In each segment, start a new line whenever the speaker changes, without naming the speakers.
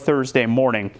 Thursday morning.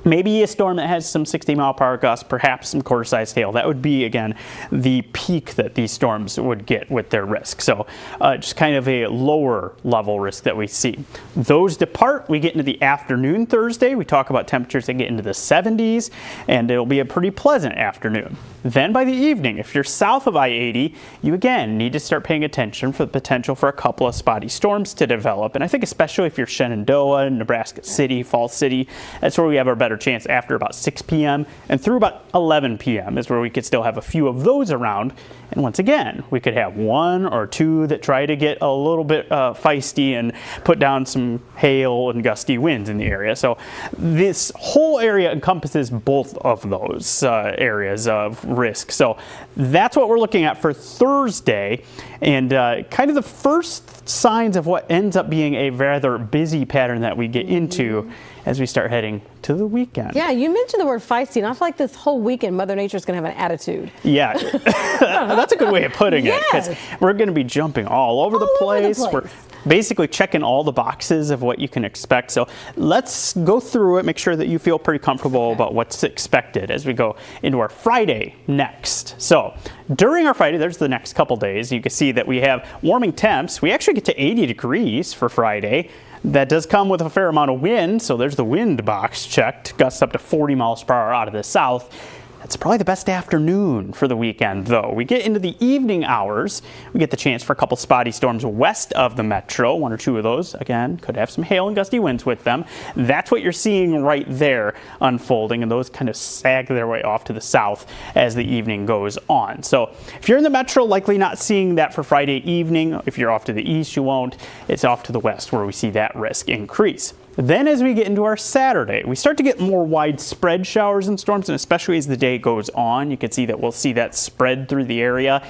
Maybe a storm that has some 60-mile-per-hour gusts, perhaps some quarter-sized hail. That would be, again, the peak that these storms would get with their risk. So just kind of a lower level risk that we see. Those depart. We get into the afternoon Thursday. We talk about temperatures that get into the 70s, and it'll be a pretty pleasant afternoon. Then by the evening, if you're south of I-80, you again need to start paying attention for the potential for a couple of spotty storms to develop. And I think especially if you're Shenandoah, Nebraska City, Falls City, that's where we have our better chance after about 6 p.m. and through about 11 p.m. is where we could still have a few of those around. And once again, we could have one or two that try to get a little bit feisty and put down some hail and gusty winds in the area. So this whole area encompasses both of those areas of risk. So that's what we're looking at for Thursday, and kind of the first signs of what ends up being a rather busy pattern that we get into as we start heading to the weekend. Yeah,
you mentioned the word feisty, and I feel like this whole weekend Mother Nature's going to have an attitude.
Yeah, that's a good way of putting it, because we're going to be jumping all over the place. We're basically checking all the boxes of what you can expect. So let's go through it, make sure that you feel pretty comfortable about what's expected as we go into our Friday next. So during our Friday, there's the next couple days, you can see that we have warming temps. We actually get to 80 degrees for Friday. That does come with a fair amount of wind, so there's the wind box checked. Gusts up to 40 miles per hour out of the south. That's probably the best afternoon for the weekend, though. We get into the evening hours. We get the chance for a couple spotty storms west of the metro. One or two of those, again, could have some hail and gusty winds with them. That's what you're seeing right there unfolding, and those kind of sag their way off to the south as the evening goes on. So if you're in the metro, likely not seeing that for Friday evening. If you're off to the east, you won't. It's off to the west where we see that risk increase. Then as we get into our Saturday, we start to get more widespread showers and storms, and especially as the day goes on, you can see that we'll see that spread through the area.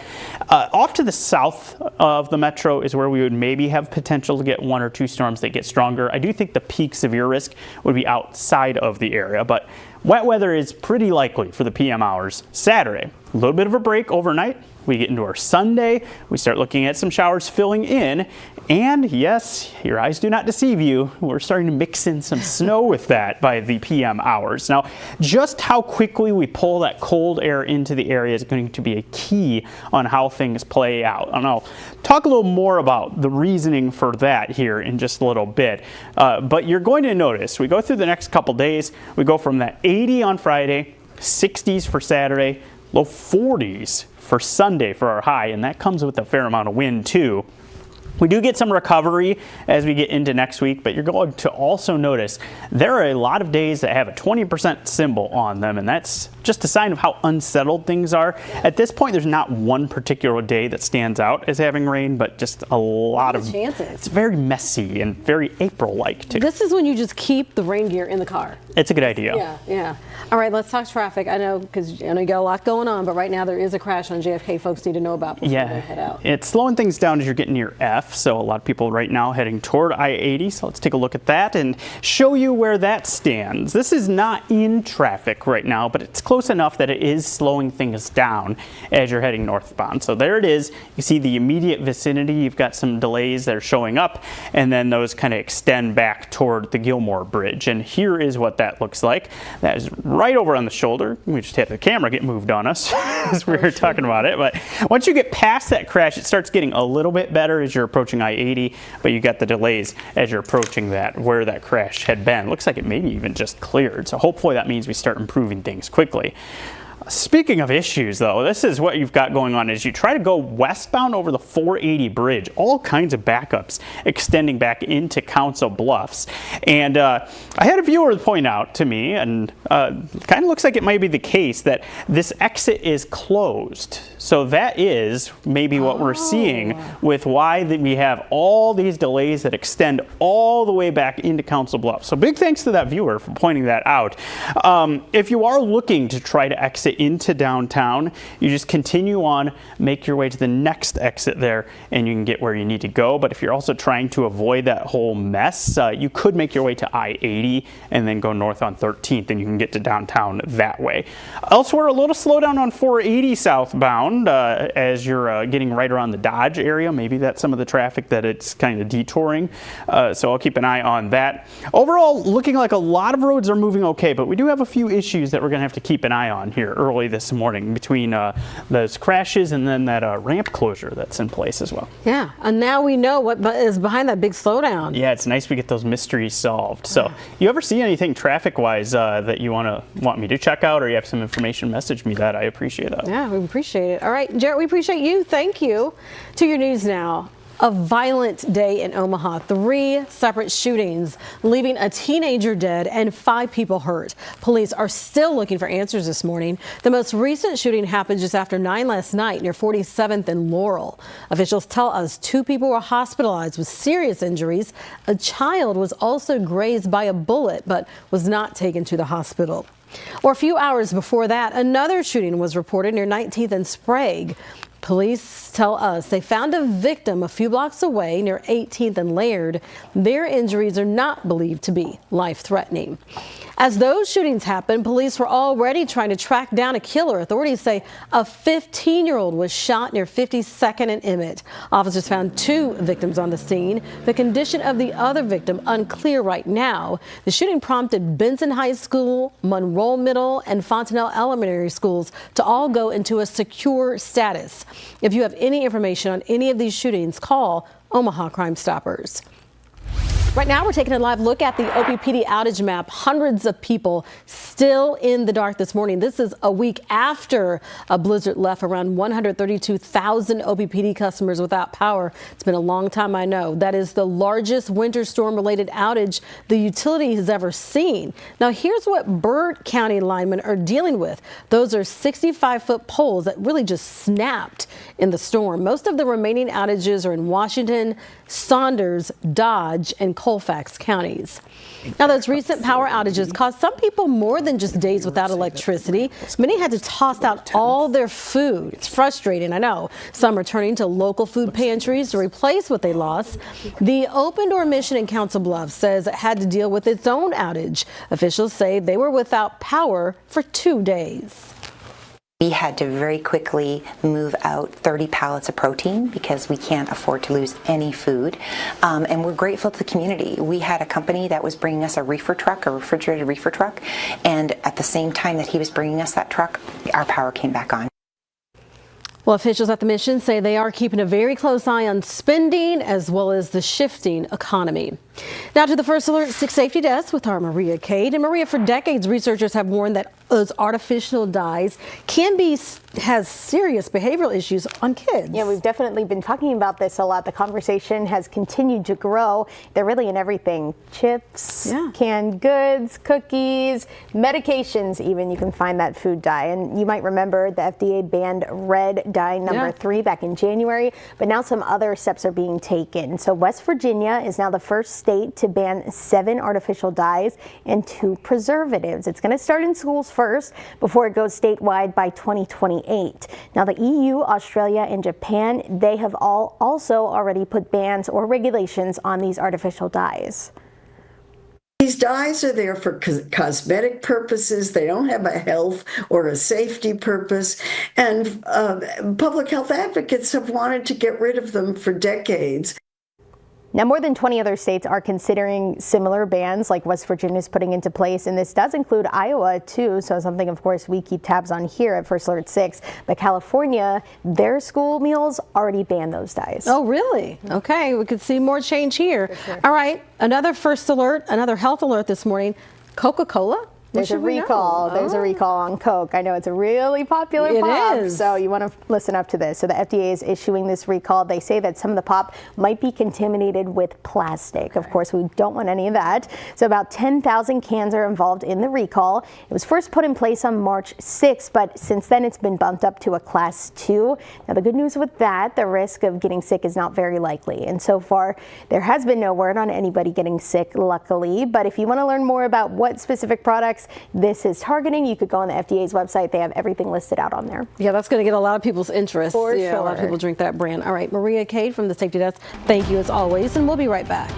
Off to the south of the metro is where we would maybe have potential to get one or two storms that get stronger. I do think the peak severe risk would be outside of the area, but wet weather is pretty likely for the PM hours Saturday. A little bit of a break overnight. We get into our Sunday, we start looking at some showers filling in, and yes, your eyes do not deceive you, we're starting to mix in some snow with that by the PM hours. Now, just how quickly we pull that cold air into the area is going to be a key on how things play out. And I'll talk a little more about the reasoning for that here in just a little bit, but you're going to notice, we go through the next couple days, we go from that 80 on Friday, 60s for Saturday, low 40s for Sunday for our high, and that comes with a fair amount of wind too. We do get some recovery as we get into next week, but you're going to also notice there are a lot of days that have a 20% symbol on them, and that's just a sign of how unsettled things are. At this point, there's not one particular day that stands out as having rain, but just a lot of chances. It's very messy and very April-like too.
This is when you just keep the rain gear in the car.
It's a good idea.
Yeah. All right, let's talk traffic. I know, because I know you got a lot going on, but right now there is a crash on JFK folks need to know about before they head out.
It's slowing things down as you're getting near F, so a lot of people right now heading toward I-80, so let's take a look at that and show you where that stands. This is not in traffic right now, but it's close enough that it is slowing things down as you're heading northbound. So there it is. You see the immediate vicinity. You've got some delays that are showing up, and then those kind of extend back toward the Gilmore Bridge. And here is what that looks like. That is right over on the shoulder. We just had the camera get moved on us as we were talking about it. But once you get past that crash, it starts getting a little bit better as you're approaching I-80, but you got the delays as you're approaching that, where that crash had been. Looks like it maybe even just cleared. So hopefully that means we start improving things quickly. Speaking of issues, though, this is what you've got going on as you try to go westbound over the 480 bridge. All kinds of backups extending back into Council Bluffs. And I had a viewer point out to me, and kind of looks like it might be the case, that this exit is closed. So that is maybe what we're seeing with why we have all these delays that extend all the way back into Council Bluffs. So big thanks to that viewer for pointing that out. If you are looking to try to exit into downtown. You just continue on, make your way to the next exit there, and you can get where you need to go. But if you're also trying to avoid that whole mess, you could make your way to I-80 and then go north on 13th, and you can get to downtown that way. Elsewhere, a little slowdown on 480 southbound as you're getting right around the Dodge area. Maybe that's some of the traffic that it's kind of detouring. So I'll keep an eye on that. Overall, looking like a lot of roads are moving okay, but we do have a few issues that we're going to have to keep an eye on here early this morning between those crashes and then that ramp closure that's in place as well.
Yeah, and now we know what is behind that big slowdown.
Yeah, it's nice we get those mysteries solved. So you ever see anything traffic-wise that you want me to check out, or you have some information, message me that. I appreciate that.
Yeah, we appreciate it. All right, Jarrett, we appreciate you. Thank you. To your news now. A violent day in Omaha. 3 separate shootings, leaving a teenager dead and 5 people hurt. Police are still looking for answers this morning. The most recent shooting happened just after 9 last night near 47th and Laurel. Officials tell us 2 people were hospitalized with serious injuries. A child was also grazed by a bullet but was not taken to the hospital. Or a few hours before that, another shooting was reported near 19th and Sprague. Police tell us they found a victim a few blocks away near 18th and Laird. Their injuries are not believed to be life-threatening. As those shootings happened, police were already trying to track down a killer. Authorities say a 15-year-old was shot near 52nd and Emmett. Officers found 2 victims on the scene. The condition of the other victim unclear right now. The shooting prompted Benson High School, Monroe Middle, and Fontanelle Elementary Schools to all go into a secure status. If you have any information on any of these shootings, call Omaha Crime Stoppers. Right now, we're taking a live look at the OPPD outage map. Hundreds of people still in the dark this morning. This is a week after a blizzard left around 132,000 OPPD customers without power. It's been a long time, I know. That is the largest winter storm-related outage the utility has ever seen. Now, here's what Byrd County linemen are dealing with. Those are 65-foot poles that really just snapped in the storm. Most of the remaining outages are in Washington, Saunders, Dodge, and Colfax counties. Now, those recent power outages caused some people more than just days without electricity. Many had to toss out all their food. It's frustrating, I know. Some are turning to local food pantries to replace what they lost. The Open Door Mission in Council Bluffs says it had to deal with its own outage. Officials say they were without power for 2 days.
We had to very quickly move out 30 pallets of protein because we can't afford to lose any food. And we're grateful to the community. We had a company that was bringing us a reefer truck, a refrigerated reefer truck, and at the same time that he was bringing us that truck, our power came back on.
Well, officials at the mission say they are keeping a very close eye on spending as well as the shifting economy. Now to the First Alert 6 Safety Desk with our Maria Cade. And Maria, for decades, researchers have warned that those artificial dyes has serious behavioral issues on kids.
Yeah, we've definitely been talking about this a lot. The conversation has continued to grow. They're really in everything. Chips, canned goods, cookies, medications even. You can find that food dye. And you might remember the FDA banned red dye number 3 back in January, but now some other steps are being taken. So West Virginia is now the first state to ban 7 artificial dyes and 2 preservatives. It's going to start in schools first before it goes statewide by 2028. Now the EU, Australia, and Japan, they have all also already put bans or regulations on these artificial dyes.
These dyes are there for cosmetic purposes. They don't have a health or a safety purpose. And public health advocates have wanted to get rid of them for decades.
Now, more than 20 other states are considering similar bans like West Virginia is putting into place, and this does include Iowa, too, so something, of course, we keep tabs on here at First Alert 6. But California, their school meals already ban those dyes.
Oh, really? Okay, we could see more change here. Sure. All right, another First Alert, another health alert this morning. Coca-Cola?
There's a recall. There's a recall on Coke. I know it's a really popular pop, so you want to listen up to this. So the FDA is issuing this recall. They say that some of the pop might be contaminated with plastic. Of course, we don't want any of that. So about 10,000 cans are involved in the recall. It was first put in place on March 6th, but since then it's been bumped up to a class 2. Now the good news with that, the risk of getting sick is not very likely. And so far, there has been no word on anybody getting sick, luckily. But if you want to learn more about what specific products products this is targeting, you could go on the FDA's website. They have everything listed out on there.
Yeah, that's going to get a lot of people's interest.
For
sure. A lot of people drink that brand. All right, Maria Cade from the Safety Desk, thank you as always, and we'll be right back.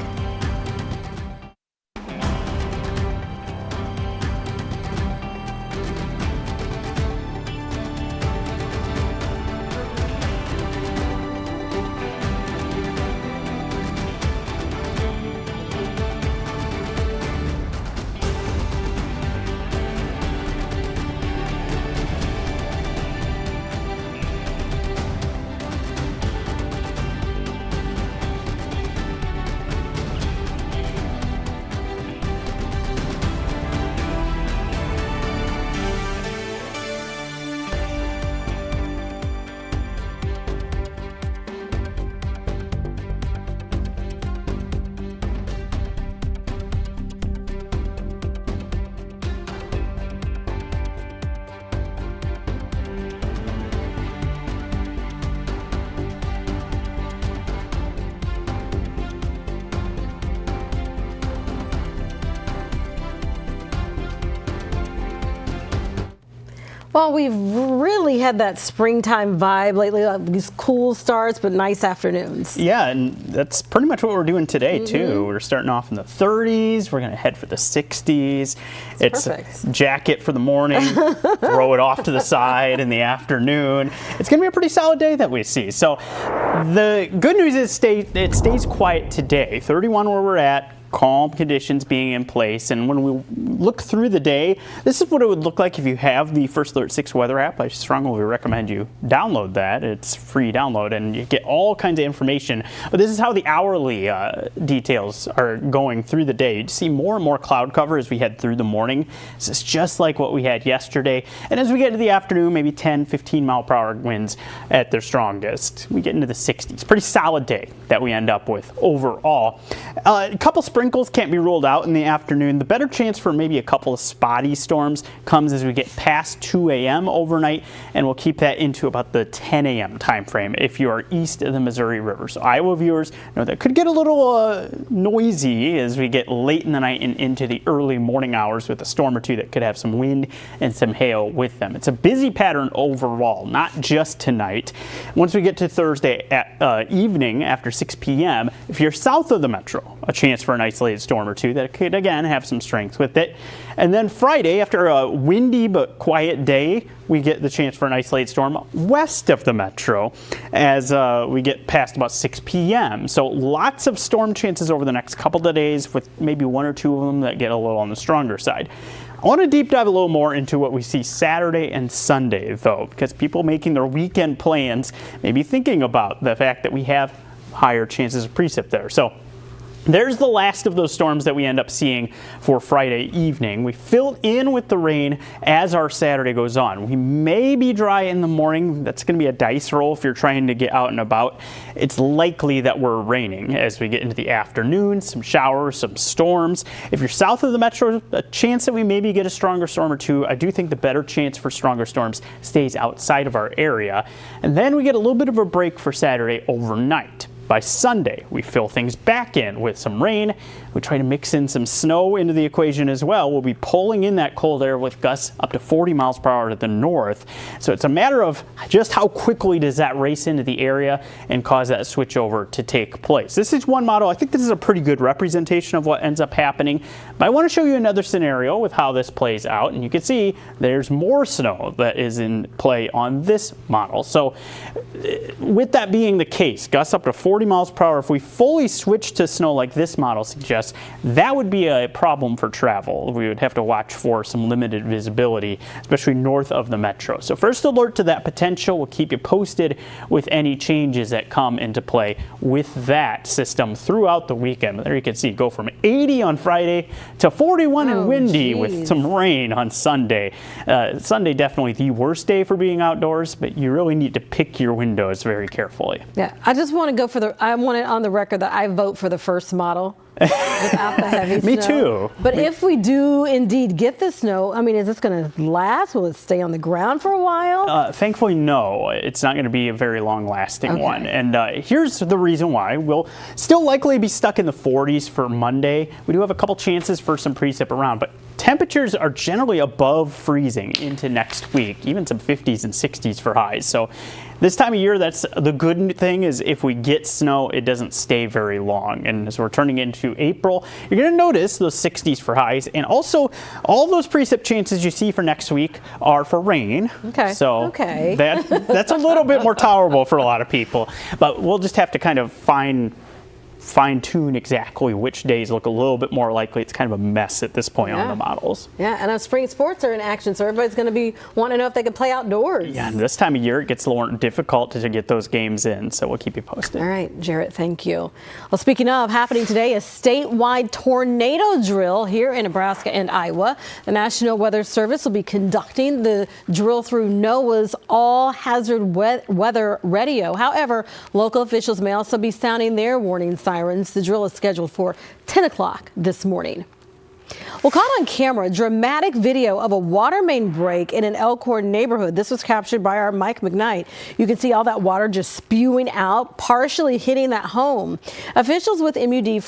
Well, we've really had that springtime vibe lately, these cool starts, but nice afternoons.
Yeah, and that's pretty much what we're doing today, too. We're starting off in the 30s. We're going to head for the 60s. It's
perfect.
A jacket for the morning, throw it off to the side in the afternoon. It's going to be a pretty solid day that we see. So the good news is it stays quiet today. 31 where we're at. Calm conditions being in place, and when we look through the day, this is what it would look like if you have the First Alert 6 weather app. I strongly recommend you download that. It's free download, and you get all kinds of information. But this is how the hourly details are going through the day. You see more and more cloud cover as we head through the morning. This is just like what we had yesterday. And as we get to the afternoon, maybe 10, 15 mile per hour winds at their strongest. We get into the 60s. Pretty solid day that we end up with overall. A couple sprinkles can't be ruled out in the afternoon. The better chance for maybe a couple of spotty storms comes as we get past 2 a.m. overnight, and we'll keep that into about the 10 a.m. time frame if you are east of the Missouri River. So Iowa viewers know that could get a little noisy as we get late in the night and into the early morning hours with a storm or two that could have some wind and some hail with them. It's a busy pattern overall, not just tonight. Once we get to Thursday at evening after 6 p.m., if you're south of the metro, a chance for an isolated storm or two that could again have some strength with it. And then Friday, after a windy but quiet day, we get the chance for an isolated storm west of the metro as we get past about 6 p.m. So lots of storm chances over the next couple of days, with maybe one or two of them that get a little on the stronger side. I want to deep dive a little more into what we see Saturday and Sunday, though, because people making their weekend plans may be thinking about the fact that we have higher chances of precip there. So there's the last of those storms that we end up seeing for Friday evening. We fill in with the rain as our Saturday goes on. We may be dry in the morning. That's going to be a dice roll if you're trying to get out and about. It's likely that we're raining as we get into the afternoon, some showers, some storms. If you're south of the metro, a chance that we maybe get a stronger storm or two. I do think the better chance for stronger storms stays outside of our area. And then we get a little bit of a break for Saturday overnight. By Sunday, we fill things back in with some rain. We try to mix in some snow into the equation as well. We'll be pulling in that cold air with gusts up to 40 miles per hour to the north. So it's a matter of just how quickly does that race into the area and cause that switch over to take place. This is one model. I think this is a pretty good representation of what ends up happening. But I want to show you another scenario with how this plays out. And you can see there's more snow that is in play on this model. So with that being the case, gusts up to 40 miles per hour, if we fully switch to snow like this model suggests, that would be a problem for travel. We would have to watch for some limited visibility, especially north of the metro. So first alert to that potential. We'll keep you posted with any changes that come into play with that system throughout the weekend. There you can see go from 80 on Friday to 41 and windy with some rain on Sunday. Sunday definitely the worst day for being outdoors, but you really need to pick your windows very carefully.
Yeah, I just want to go for I want it on the record that I vote for the first model without the heavy snow.
Me too.
But if we do indeed get the snow, I mean, is this going to last? Will it stay on the ground for a while?
Thankfully, no. It's not going to be a very long-lasting one. And here's the reason why. We'll still likely be stuck in the 40s for Monday. We do have a couple chances for some precip around, but temperatures are generally above freezing into next week, even some 50s and 60s for highs. So this time of year, that's the good thing, is if we get snow, it doesn't stay very long. And as we're turning into April, you're going to notice those 60s for highs. And also, all those precip chances you see for next week are for rain.
Okay.
So
okay.
that's a little bit more tolerable for a lot of people. But we'll just have to kind of fine-tune exactly which days look a little bit more likely. It's kind of a mess at this point on the models.
Yeah, and spring sports are in action, so everybody's going to be wanting to know if they can play outdoors.
Yeah, and this time of year it gets a little more difficult to get those games in, so we'll keep you posted.
All right, Jarrett, thank you. Well, speaking of, happening today, a statewide tornado drill here in Nebraska and Iowa. The National Weather Service will be conducting the drill through NOAA's all-hazard weather radio. However, local officials may also be sounding their warning sirens. The drill is scheduled for 10 o'clock this morning. Well, caught on camera, dramatic video of a water main break in an Elkhorn neighborhood. This was captured by our Mike McKnight. You can see all that water just spewing out, partially hitting that home. Officials with MUD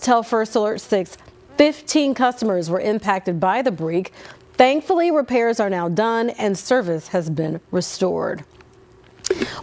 tell First Alert 6 15 customers were impacted by the break. Thankfully, repairs are now done and service has been restored.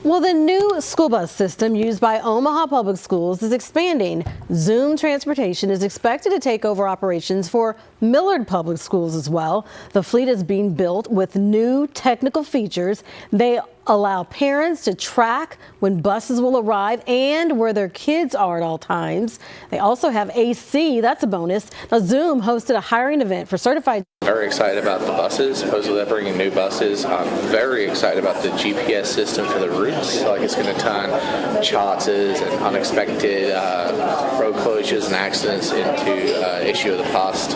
Well, the new school bus system used by Omaha Public Schools is expanding. Zoom Transportation is expected to take over operations for Millard Public Schools as well. The fleet is being built with new technical features. They allow parents to track when buses will arrive and where their kids are at all times. They also have AC. That's a bonus. Now, Zoom hosted a hiring event for certified.
Very excited about the buses. Supposedly they're bringing new buses. I'm very excited about the GPS system for the routes. Like, it's going to turn chances and unexpected road closures and accidents into issue of the past.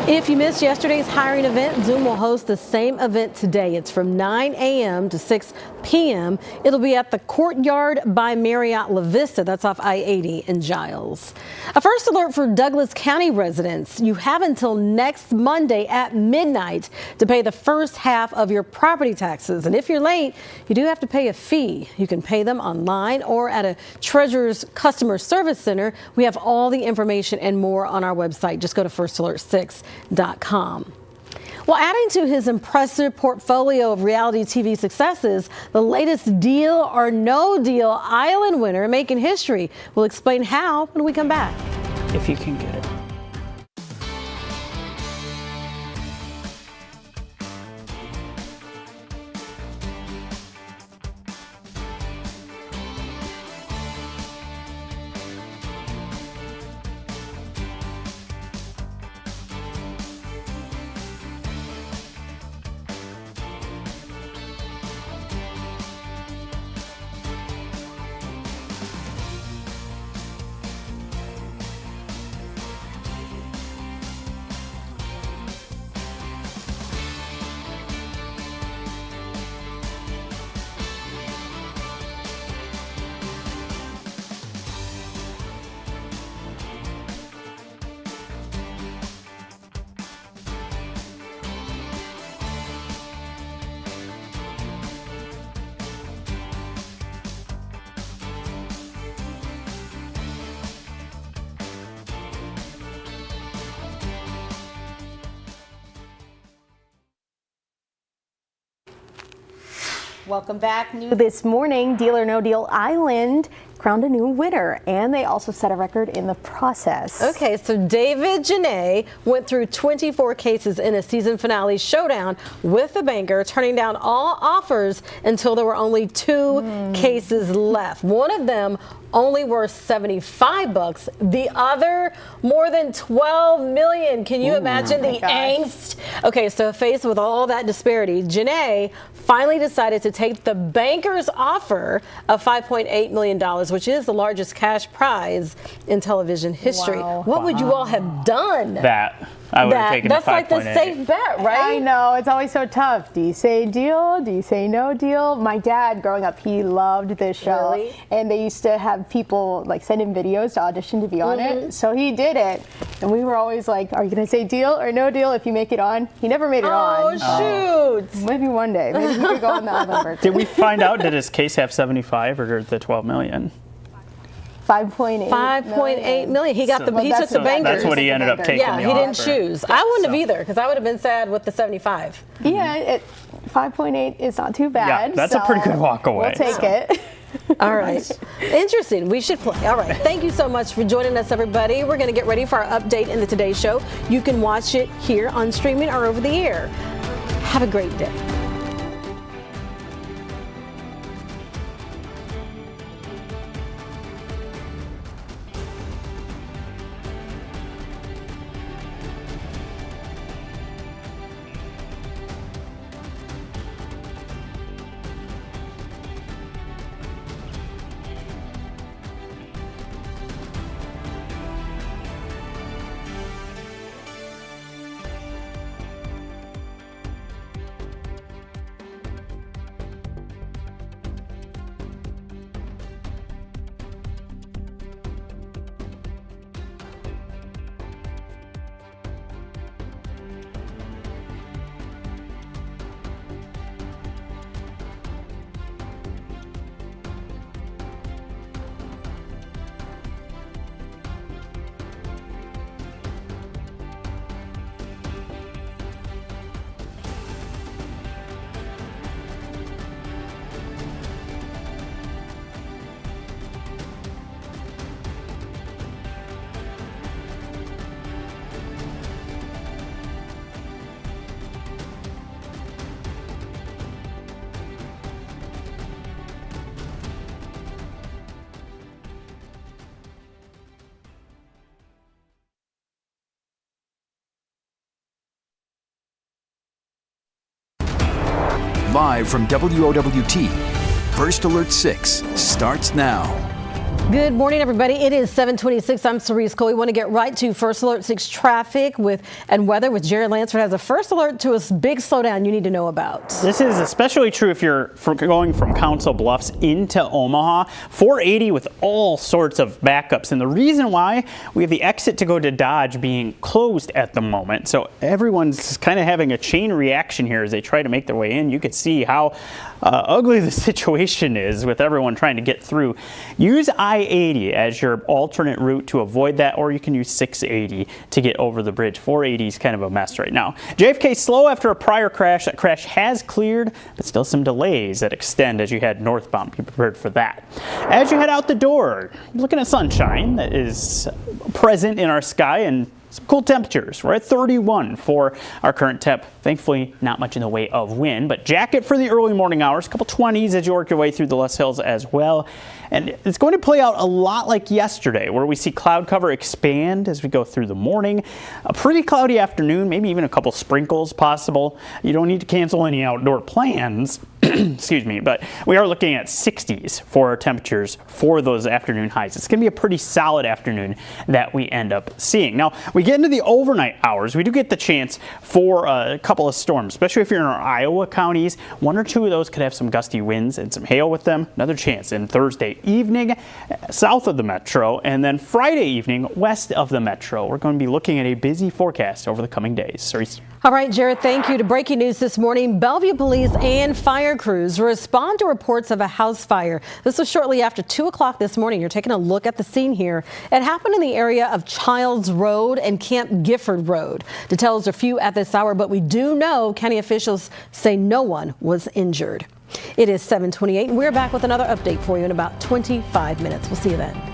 If you missed yesterday's hiring event, Zoom will host the same event today. It's from 9 a.m. to 6 p.m. It'll be at the Courtyard by Marriott La Vista. That's off I-80 in Giles. A first alert for Douglas County residents. You have until next Monday at midnight to pay the first half of your property taxes. And if you're late, you do have to pay a fee. You can pay them online or at a Treasurer's Customer Service Center. We have all the information and more on our website. Just go to firstalert6.com. Well, adding to his impressive portfolio of reality TV successes, the latest Deal or No Deal Island winner making history. We'll explain how when we come back.
If you can get it.
Welcome back. New this morning, Deal or No Deal Island crowned a new winner, and they also set a record in the process.
Okay, so David Janae went through 24 cases in a season finale showdown with the banker, turning down all offers until there were only 2 cases left. One of them only worth $75. The other, more than $12 million. Can you imagine the angst? Okay, so faced with all that disparity, Janae finally decided to take the banker's offer of $5.8 million, which is the largest cash prize in television history.
Wow.
What would you all have done?
That. I would have taken
That's
the 5.8.
like the safe bet, right?
I know, it's always so tough. Do you say deal? Do you say no deal? My dad, growing up, he loved this show.
Really?
And they used to have people like send him videos to audition to be on it. So he did it. And we were always like, are you going to say deal or no deal if you make it on? He never made it on.
Oh, shoot.
Maybe one day. Maybe he could go on the island.
Did we find out, did his case have 75 or the 12 million?
5.8.
5.8 million. He got
So-
the. He
Well,
took the
that's-
bankers.
That's what he ended up taking.
Yeah,
the
he didn't
offer.
choose. I wouldn't have
So-
either because I would have been sad with the 75.
Yeah, 5.8 is not too bad.
Yeah, that's a pretty good walk away.
We'll take it.
All right. Interesting. We should play. All right. Thank you so much for joining us, everybody. We're going to get ready for our update in the Today Show. You can watch it here on streaming or over the air. Have a great day.
Live from WOWT, First Alert 6 starts now.
Good morning, everybody. It is 7:26. I'm Cerise Cole. We want to get right to First Alert 6 traffic and weather with Jared Lansford has a first alert to a big slowdown you need to know about.
This is especially true if you're going from Council Bluffs into Omaha. 480 with all sorts of backups. And the reason why, we have the exit to go to Dodge being closed at the moment. So everyone's kind of having a chain reaction here as they try to make their way in. You could see how ugly the situation is with everyone trying to get through. Use I-80 as your alternate route to avoid that, or you can use 680 to get over the bridge. 480 is kind of a mess right now. JFK slow after a prior crash. That crash has cleared, but still some delays that extend as you head northbound. Be prepared for that. As you head out the door, looking at sunshine that is present in our sky and some cool temperatures. We're at 31 for our current temp. Thankfully, not much in the way of wind, but jacket for the early morning hours. A couple 20s as you work your way through the Les Hills as well. And it's going to play out a lot like yesterday, where we see cloud cover expand as we go through the morning. A pretty cloudy afternoon, maybe even a couple sprinkles possible. You don't need to cancel any outdoor plans. Excuse me, but we are looking at 60s for our temperatures for those afternoon highs. It's going to be a pretty solid afternoon that we end up seeing. Now, we get into the overnight hours. We do get the chance for a couple of storms, especially if you're in our Iowa counties. One or two of those could have some gusty winds and some hail with them. Another chance in Thursday evening south of the metro, and then Friday evening west of the metro. We're going to be looking at a busy forecast over the coming days. Cerise.
All right, Jared, thank you. To breaking news this morning, Bellevue police and fire crews respond to reports of a house fire. This was shortly after 2 o'clock this morning. You're taking a look at the scene here. It happened in the area of Childs Road and Camp Gifford Road. Details are few at this hour, but we do know county officials say no one was injured. It is 7:28, and we're back with another update for you in about 25 minutes. We'll see you then.